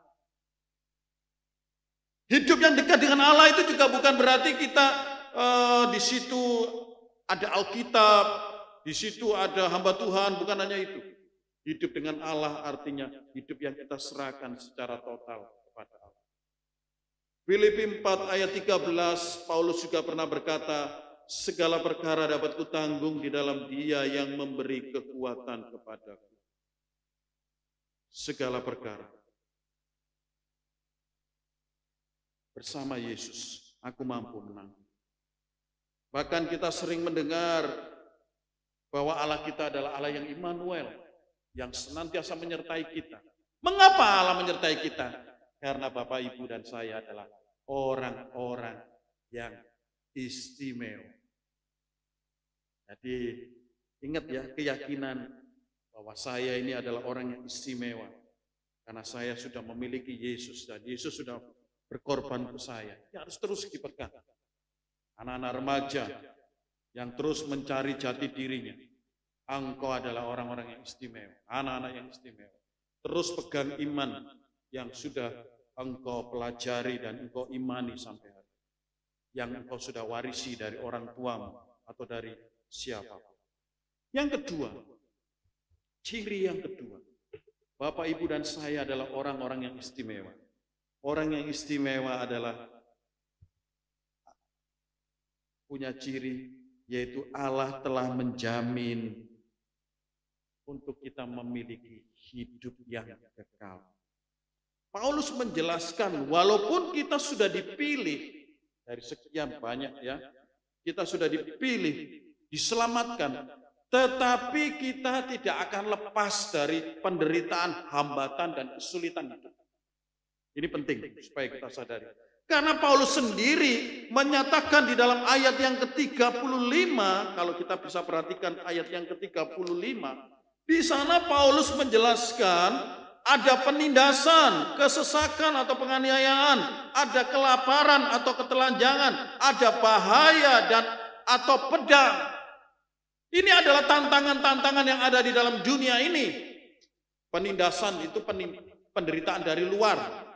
Hidup yang dekat dengan Allah itu juga bukan berarti kita di situ ada Alkitab, di situ ada hamba Tuhan, bukan hanya itu. Hidup dengan Allah artinya hidup yang kita serahkan secara total kepada Allah. Filipi 4 ayat 13, Paulus juga pernah berkata, segala perkara dapat kutanggung di dalam Dia yang memberi kekuatan kepadaku. Segala perkara. Bersama Yesus, aku mampu menang. Bahkan kita sering mendengar bahwa Allah kita adalah Allah yang Immanuel, yang senantiasa menyertai kita. Mengapa Allah menyertai kita? Karena Bapak, Ibu, dan saya adalah orang-orang yang istimewa. Jadi ingat ya, keyakinan bahwa saya ini adalah orang yang istimewa. Karena saya sudah memiliki Yesus dan Yesus sudah berkorban untuk saya. Ya, harus terus dipegang. Anak-anak remaja yang terus mencari jati dirinya. Engkau adalah orang-orang yang istimewa, anak-anak yang istimewa. Terus pegang iman yang sudah engkau pelajari dan engkau imani sampai hari. Yang engkau sudah warisi dari orang tuamu atau dari siapapun. Yang kedua, ciri yang kedua. Bapak, Ibu, dan saya adalah orang-orang yang istimewa. Orang yang istimewa adalah punya ciri, yaitu Allah telah menjamin untuk kita memiliki hidup yang kekal. Paulus menjelaskan, walaupun kita sudah dipilih dari sekian banyak ya, kita sudah dipilih, diselamatkan, tetapi kita tidak akan lepas dari penderitaan, hambatan, dan kesulitan hidup. Ini penting supaya kita sadari. Karena Paulus sendiri menyatakan di dalam ayat yang ke-35, kalau kita bisa perhatikan ayat yang ke-35, di sana Paulus menjelaskan ada penindasan, kesesakan atau penganiayaan, ada kelaparan atau ketelanjangan, ada bahaya dan atau pedang. Ini adalah tantangan-tantangan yang ada di dalam dunia ini. Penindasan itu penderitaan dari luar.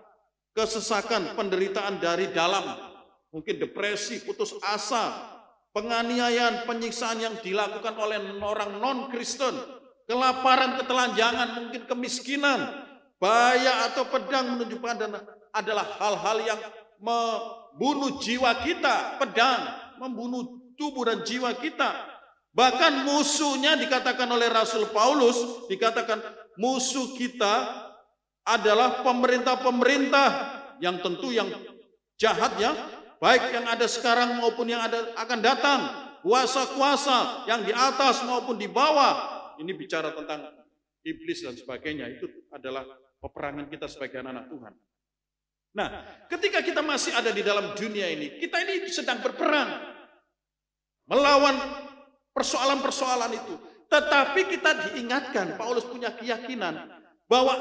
Kesesakan, penderitaan dari dalam, mungkin depresi, putus asa, penganiayaan, penyiksaan yang dilakukan oleh orang non-Kristen, kelaparan, ketelanjangan, mungkin kemiskinan, bahaya atau pedang menunjukkan adalah hal-hal yang membunuh jiwa kita, pedang membunuh tubuh dan jiwa kita. Bahkan musuhnya dikatakan oleh Rasul Paulus, dikatakan musuh kita adalah pemerintah-pemerintah yang tentu yang jahat ya, baik yang ada sekarang maupun yang akan datang, kuasa-kuasa yang di atas maupun di bawah. Ini bicara tentang iblis dan sebagainya, itu adalah peperangan kita sebagai anak-anak Tuhan. Nah, ketika kita masih ada di dalam dunia ini, kita ini sedang berperang melawan persoalan-persoalan itu. Tetapi kita diingatkan, Paulus punya keyakinan bahwa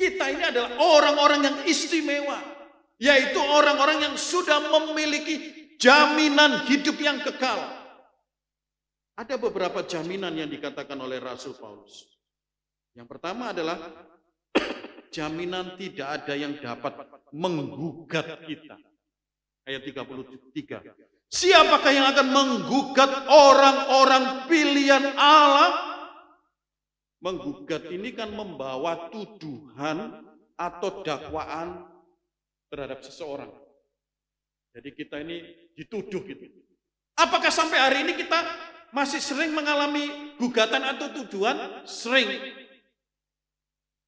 Kita ini adalah orang-orang yang istimewa, yaitu orang-orang yang sudah memiliki jaminan hidup yang kekal. Ada beberapa jaminan yang dikatakan oleh Rasul Paulus. Yang pertama adalah jaminan tidak ada yang dapat menggugat kita. Ayat 33. Siapakah yang akan menggugat orang-orang pilihan Allah? Menggugat ini kan membawa tuduhan atau dakwaan terhadap seseorang. Jadi kita ini dituduh gitu. Apakah sampai hari ini kita masih sering mengalami gugatan atau tuduhan? Sering.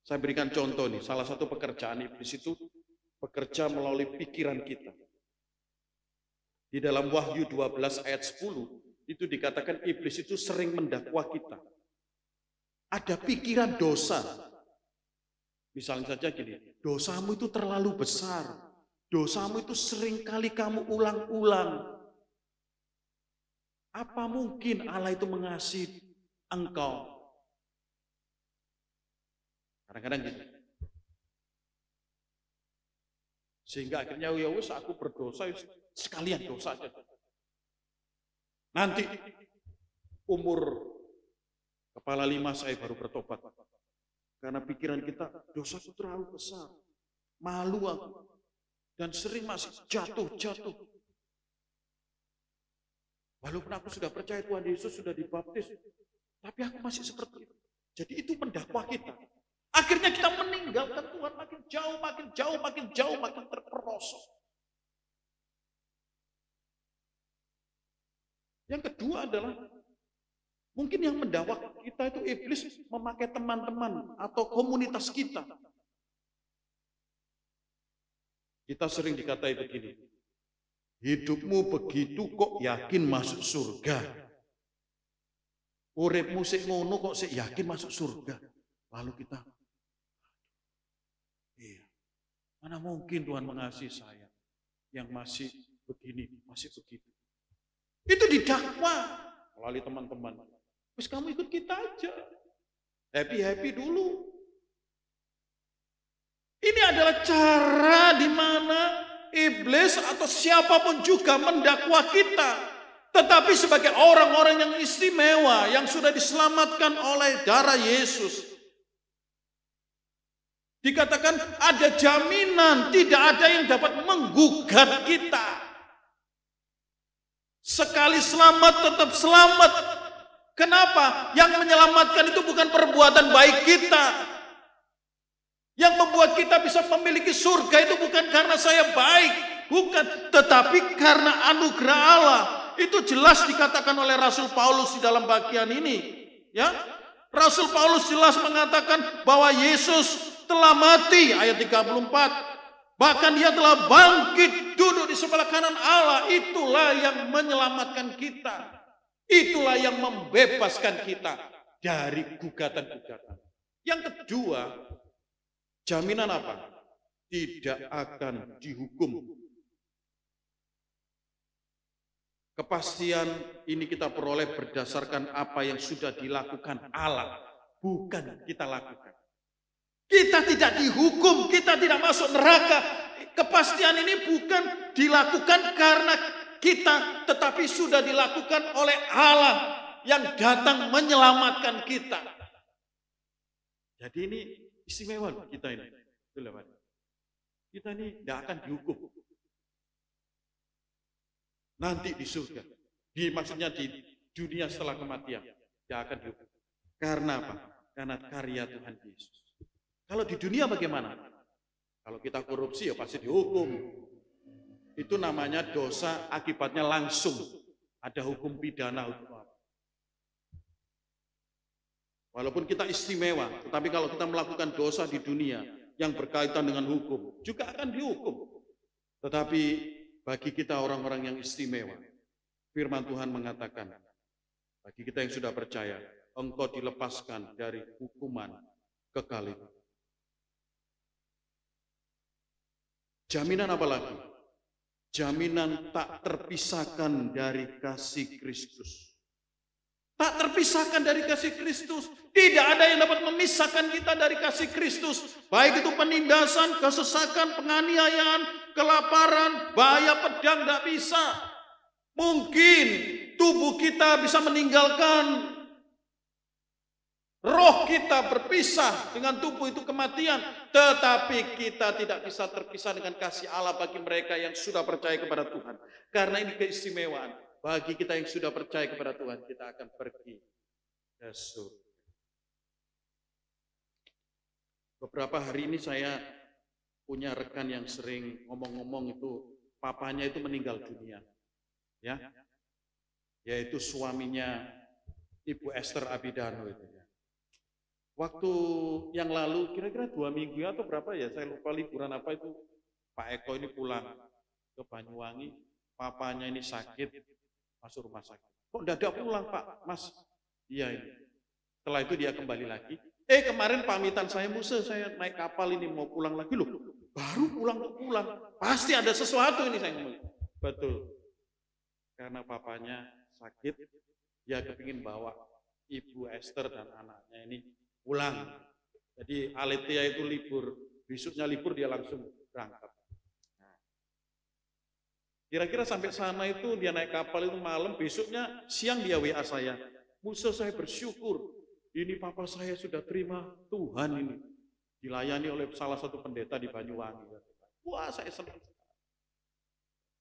Saya berikan contoh nih, salah satu pekerjaan iblis itu bekerja melalui pikiran kita. Di dalam Wahyu 12 ayat 10 itu dikatakan iblis itu sering mendakwa kita. Ada pikiran dosa. Misalnya saja gini, dosamu itu terlalu besar. Dosamu itu sering kali kamu ulang-ulang. Apa mungkin Allah itu mengasihi engkau? Kadang-kadang gitu. Sehingga akhirnya ya wis aku berdosa sekalian dosa aja. Nanti umur kepala 5 saya baru bertobat. Karena pikiran kita dosa itu terlalu besar. Malu aku. Dan sering masih jatuh. Walaupun aku sudah percaya Tuhan Yesus sudah dibaptis. Tapi aku masih seperti itu. Jadi itu pendakwa kita. Akhirnya kita meninggalkan Tuhan makin jauh, makin terperosok. Yang kedua adalah mungkin yang mendakwa kita itu iblis memakai teman-teman atau komunitas kita. Kita sering dikatai begini, hidupmu begitu kok yakin masuk surga. Uripmu sik ngono kok sik yakin masuk surga. Lalu kita, iya, mana mungkin Tuhan mengasihi saya yang masih begini, masih begitu. Itu didakwa melalui teman-teman. Terus kamu ikut kita aja. Happy dulu. Ini adalah cara di mana iblis atau siapapun juga mendakwa kita. Tetapi sebagai orang-orang yang istimewa, yang sudah diselamatkan oleh darah Yesus. Dikatakan ada jaminan, tidak ada yang dapat menggugat kita. Sekali selamat tetap selamat. Kenapa? Yang menyelamatkan itu bukan perbuatan baik kita. Yang membuat kita bisa memiliki surga itu bukan karena saya baik, bukan, tetapi karena anugerah Allah. Itu jelas dikatakan oleh Rasul Paulus di dalam bagian ini, ya. Rasul Paulus jelas mengatakan bahwa Yesus telah mati, ayat 34. Bahkan dia telah bangkit duduk di sebelah kanan Allah. Itulah yang menyelamatkan kita. Itulah yang membebaskan kita dari gugatan-gugatan. Yang kedua, jaminan apa? Tidak akan dihukum. Kepastian ini kita peroleh berdasarkan apa yang sudah dilakukan Allah. Bukan kita lakukan. Kita tidak dihukum, kita tidak masuk neraka. Kepastian ini bukan dilakukan karena kita, tetapi sudah dilakukan oleh Allah yang datang menyelamatkan kita. Jadi ini istimewa kita ini. Kita ini tidak akan dihukum. Nanti di surga. Maksudnya di dunia setelah kematian. Tidak akan dihukum. Karena apa? Karena karya Tuhan Yesus. Kalau di dunia bagaimana? Kalau kita korupsi ya pasti dihukum. Itu namanya dosa akibatnya langsung. Ada hukum pidana. Walaupun kita istimewa, tetapi kalau kita melakukan dosa di dunia yang berkaitan dengan hukum, juga akan dihukum. Tetapi bagi kita orang-orang yang istimewa, firman Tuhan mengatakan, bagi kita yang sudah percaya, engkau dilepaskan dari hukuman kekal itu. Jaminan apa lagi? Jaminan tak terpisahkan dari kasih Kristus. Tak terpisahkan dari kasih Kristus. Tidak ada yang dapat memisahkan kita dari kasih Kristus. Baik itu penindasan, kesesakan, penganiayaan, kelaparan, bahaya pedang, tidak bisa. Mungkin tubuh kita bisa meninggalkan, roh kita berpisah dengan tubuh itu kematian. Tetapi kita tidak bisa terpisah dengan kasih Allah bagi mereka yang sudah percaya kepada Tuhan. Karena ini keistimewaan. Bagi kita yang sudah percaya kepada Tuhan, kita akan pergi ke surga. Beberapa hari ini saya punya rekan yang sering ngomong-ngomong itu, papanya itu meninggal dunia. Ya, yaitu suaminya Ibu Esther Abidano itu ya. Waktu yang lalu, kira-kira 2 minggu atau berapa ya, saya lupa liburan apa itu, Pak Eko ini pulang ke Banyuwangi, papanya ini sakit, masuk rumah sakit. Kok tidak ada pulang Pak, Mas? Iya ini. Setelah itu dia kembali lagi. Kemarin pamitan saya Musa, saya naik kapal ini mau pulang lagi loh. Baru pulang. Pasti ada sesuatu ini saya ngomong. Betul. Karena papanya sakit, dia kepingin bawa Ibu Esther dan anaknya ini pulang. Jadi Aletia itu libur, besoknya libur dia langsung berangkat. Kira-kira sampai sana itu dia naik kapal itu malam, besoknya siang dia WA saya. Musa, saya bersyukur, ini papa saya sudah terima Tuhan ini. Dilayani oleh salah satu pendeta di Banyuwangi. Wah, saya senang.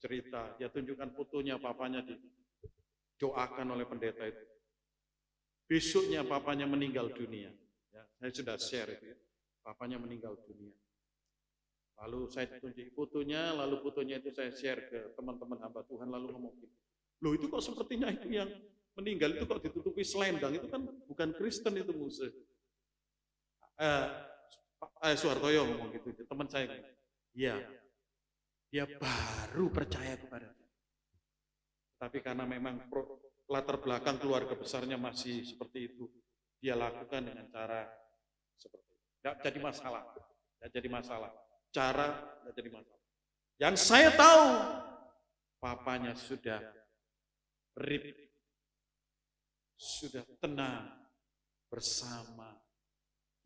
Cerita, dia tunjukkan fotonya papanya didoakan oleh pendeta itu. Besoknya papanya meninggal dunia. Ya, saya sudah share itu ya. Papanya meninggal dunia. Lalu saya tunjuk fotonya, lalu fotonya itu saya share ke teman-teman hamba Tuhan, lalu ngomong gitu. Loh itu kok sepertinya itu yang meninggal itu kok ditutupi selendang, itu kan bukan Kristen itu Musa. Suhartoyo ngomong gitu, teman saya. Iya, dia baru percaya kepada Tuhan. Tapi karena memang latar belakang keluarga besarnya masih seperti itu, dia lakukan dengan cara seperti itu. Tidak jadi masalah, tidak jadi masalah. Cara tidak jadi masalah. Yang saya tahu, papanya sudah rib, sudah tenang bersama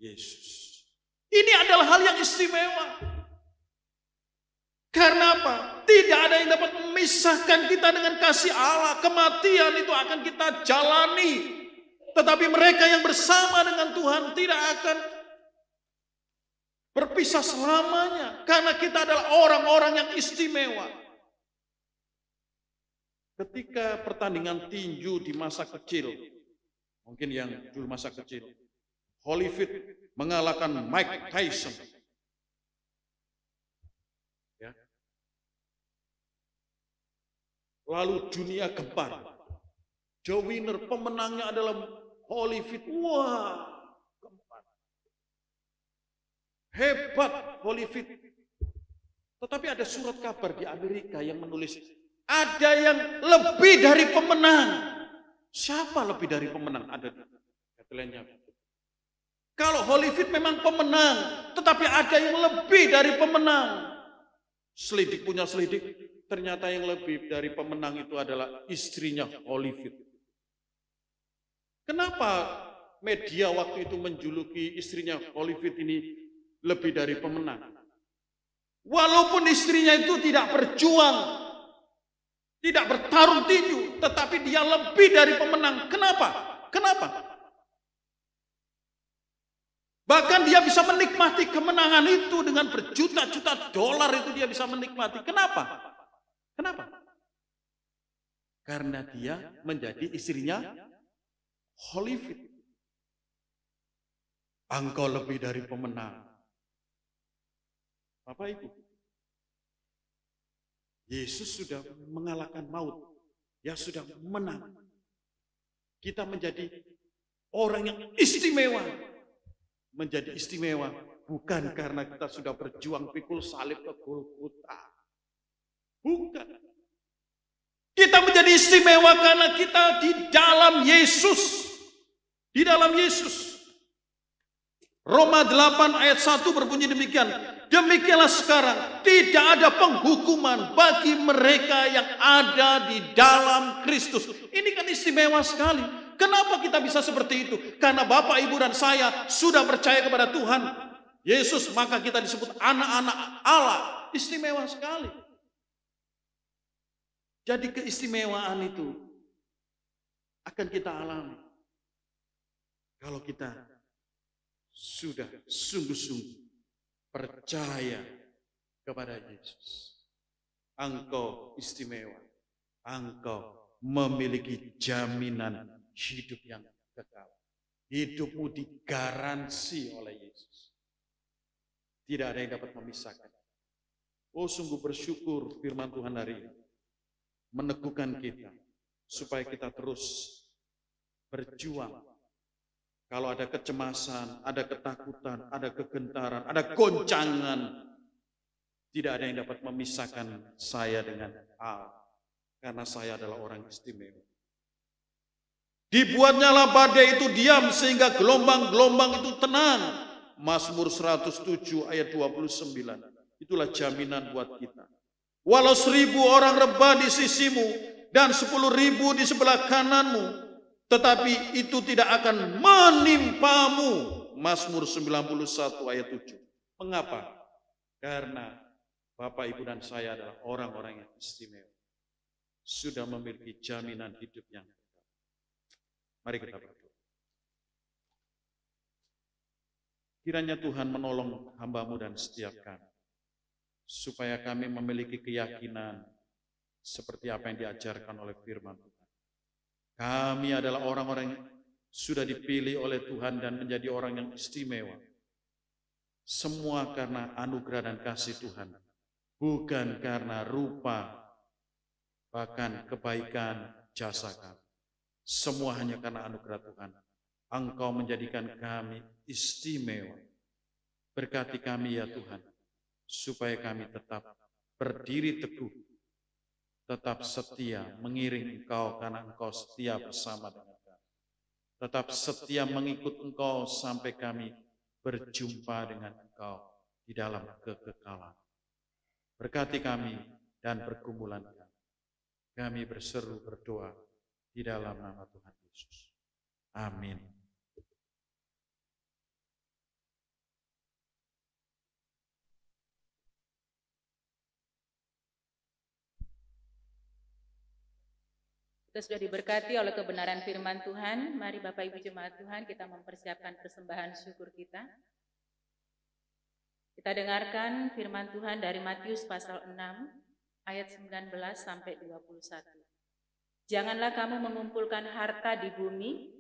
Yesus. Ini adalah hal yang istimewa. Karena apa? Tidak ada yang dapat memisahkan kita dengan kasih Allah. Kematian itu akan kita jalani. Tetapi mereka yang bersama dengan Tuhan tidak akan berpisah selamanya. Karena kita adalah orang-orang yang istimewa. Ketika pertandingan tinju di masa kecil, mungkin yang dulu masa kecil, Holyfield mengalahkan Mike Tyson. Ya. Lalu dunia gempar. The winner, pemenangnya adalah Holyfield. Wah, gempar. Hebat Holyfield. Tetapi ada surat kabar di Amerika yang menulis, ada yang lebih dari pemenang. Siapa lebih dari pemenang? Ada headline-nya. Kalau Holyfield memang pemenang, tetapi ada yang lebih dari pemenang. Selidik punya selidik, ternyata yang lebih dari pemenang itu adalah istrinya Holyfield. Kenapa media waktu itu menjuluki istrinya Holyfield ini lebih dari pemenang? Walaupun istrinya itu tidak berjuang, tidak bertarung tinju, tetapi dia lebih dari pemenang. Kenapa? Kenapa? Bahkan dia bisa menikmati kemenangan itu dengan berjuta-juta dolar itu dia bisa menikmati. Kenapa? Kenapa? Karena dia menjadi istrinya Holyfield. Engkau lebih dari pemenang. Bapak Ibu, Yesus sudah mengalahkan maut. Dia sudah menang. Kita menjadi orang yang istimewa. Menjadi istimewa bukan karena kita sudah berjuang pikul salib ke Golgota. Bukan. Kita menjadi istimewa karena kita di dalam Yesus. Di dalam Yesus. Roma 8 ayat 1 berbunyi demikian. Demikianlah sekarang tidak ada penghukuman bagi mereka yang ada di dalam Kristus. Ini kan istimewa sekali. Kenapa kita bisa seperti itu? Karena Bapak, Ibu, dan saya sudah percaya kepada Tuhan Yesus, maka kita disebut anak-anak Allah. Istimewa sekali. Jadi keistimewaan itu akan kita alami kalau kita sudah sungguh-sungguh percaya kepada Yesus. Engkau istimewa. Engkau memiliki jaminan hidup yang kekal. Hidupmu digaransi oleh Yesus. Tidak ada yang dapat memisahkan. Oh, sungguh bersyukur firman Tuhan hari ini meneguhkan kita supaya kita terus berjuang. Kalau ada kecemasan, ada ketakutan, ada kegentaran, ada goncangan, tidak ada yang dapat memisahkan saya dengan Allah, karena saya adalah orang istimewa. Dibuatnyalah badai itu diam sehingga gelombang-gelombang itu tenang. Mazmur 107 ayat 29. Itulah jaminan buat kita. Walau 1000 orang rebah di sisimu dan 10.000 di sebelah kananmu, tetapi itu tidak akan menimpamu. Mazmur 91 ayat 7. Mengapa? Karena Bapak, Ibu, dan saya adalah orang-orang yang istimewa. Sudah memiliki jaminan hidup yang kekal. Mari kita berdoa. Kiranya Tuhan menolong hamba-Mu dan setiap kami, supaya kami memiliki keyakinan seperti apa yang diajarkan oleh firman Tuhan. Kami adalah orang-orang yang sudah dipilih oleh Tuhan dan menjadi orang yang istimewa. Semua karena anugerah dan kasih Tuhan, bukan karena rupa, bahkan kebaikan jasa kami. Semua hanya karena anugerah Tuhan. Engkau menjadikan kami istimewa. Berkati kami ya Tuhan, supaya kami tetap berdiri teguh, tetap setia mengiring Engkau karena Engkau setia bersama dengan kami. Tetap setia mengikut Engkau sampai kami berjumpa dengan Engkau di dalam kekekalan. Berkati kami dan pergumulan kami. Kami berseru berdoa di dalam nama Tuhan Yesus. Amin. Kita sudah diberkati oleh kebenaran firman Tuhan. Mari Bapak Ibu jemaat Tuhan, kita mempersiapkan persembahan syukur kita. Kita dengarkan firman Tuhan dari Matius pasal 6 ayat 19 sampai 21. Janganlah kamu mengumpulkan harta di bumi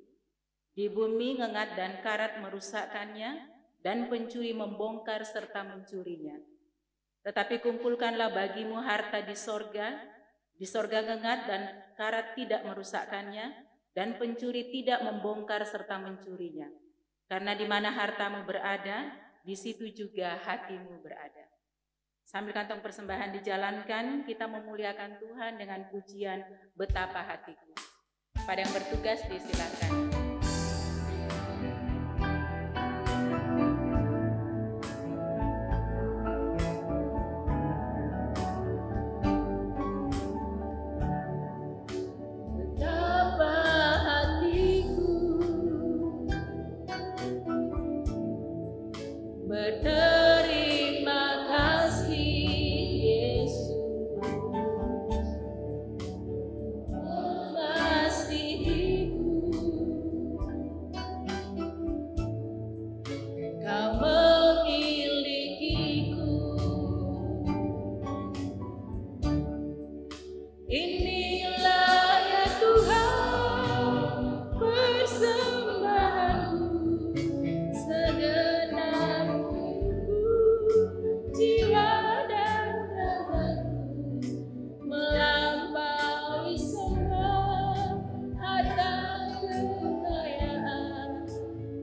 ngengat dan karat merusakkannya, dan pencuri membongkar serta mencurinya. Tetapi kumpulkanlah bagimu harta di sorga ngengat dan karat tidak merusakkannya, dan pencuri tidak membongkar serta mencurinya. Karena di mana hartamu berada, di situ juga hatimu berada. Sambil kantong persembahan dijalankan, kita memuliakan Tuhan dengan pujian Betapa Hatiku. Pada yang bertugas disilakan. Berterima kasih Yesus, mengasihiku. Kau memilikiku. Inilah ya Tuhan persembahanku, segenap jiwa dan ragaku, melampaui semua harta kekayaan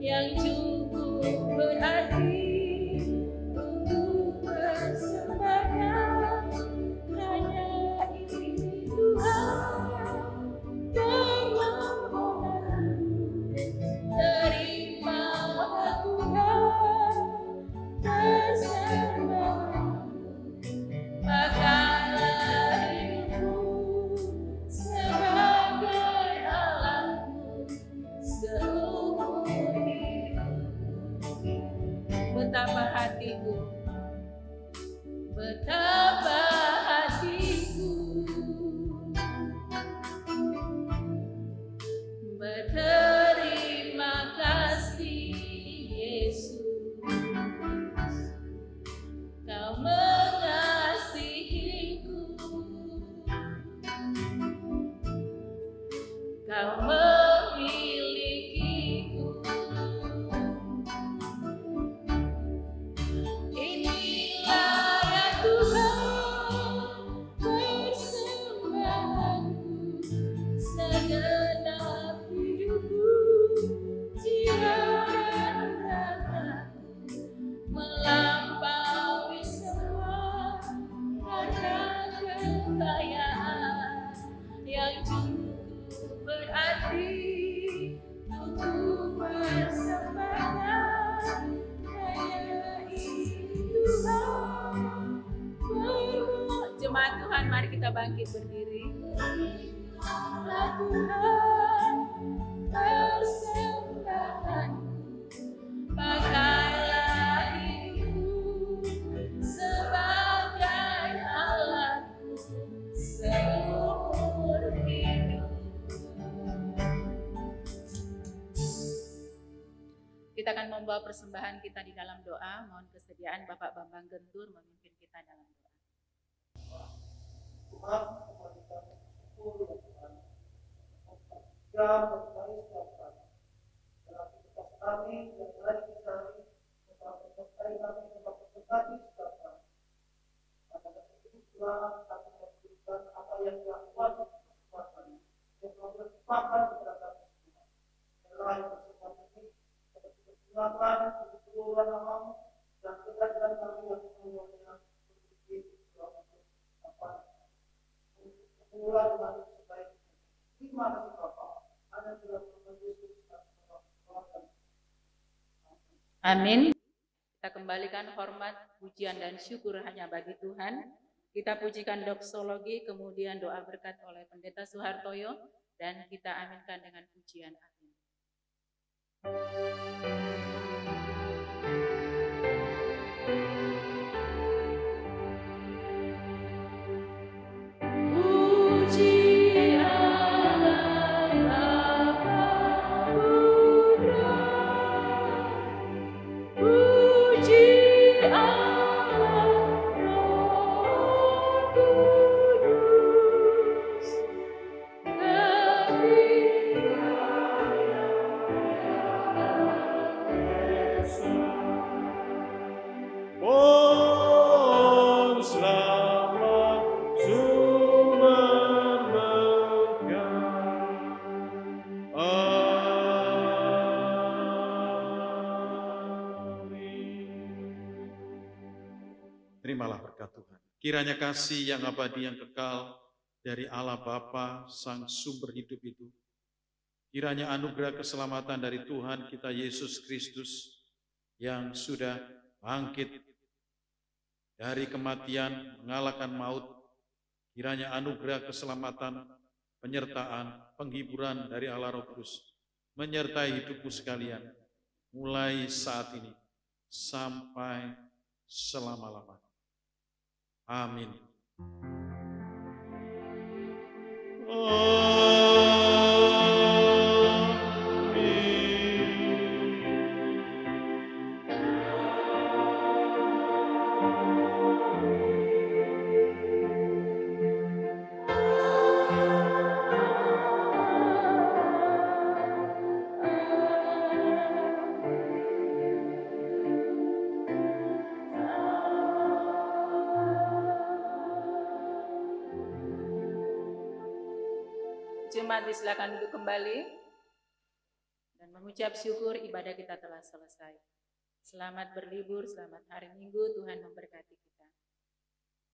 yang cukup berarti untuk persembahkan. Hanya ini Tuhan permohonanku, terimalah Tuhan persembahanku, pakailah hidupku sebagai Allahku, kita bangkit berdiri. Tuhan, persembahanku, pakailah hidup sebagai alatku seumur hidup. Kita akan membawa persembahan kita di dalam doa. Mohon kesediaan Bapak Bambang Gentur memimpin kita dalam doa. Tuhan, kembalikan syukur ya Tuhan. Ya, berkali setiap kali. Dalam aktivitas kami, yang lagi kami, tetap berkali kami, tetap berkali setiap kali. Pada saat itu pula kami memberikan apa yang dilakukan bersama kami. Yang telah berkembangkan kepada kami semua. Adalah yang bersama ini, seperti pergunakan, kebetulan nama, dan kejadian kami yang semuanya berpikir selama apa. Mulai dengan sebaik terima kasih Bapa. Hanya dalam nama Yesus kami berdoa. Amin. Kita kembalikan hormat, pujian dan syukur hanya bagi Tuhan. Kita pujikan doksologi, kemudian doa berkat oleh Pendeta Suhartoyo, dan kita aminkan dengan pujian. Amin. Terimalah berkat Tuhan. Kiranya kasih yang abadi yang kekal dari Allah Bapa, Sang Sumber Hidup itu, kiranya anugerah keselamatan dari Tuhan kita Yesus Kristus yang sudah bangkit dari kematian, mengalahkan maut, kiranya anugerah keselamatan, penyertaan, penghiburan dari Allah Roh Kudus menyertai hidupmu sekalian, mulai saat ini sampai selama-lamanya. Amin. Jemaat disilakan duduk kembali dan mengucap syukur ibadah kita telah selesai. Selamat berlibur, selamat hari Minggu, Tuhan memberkati kita.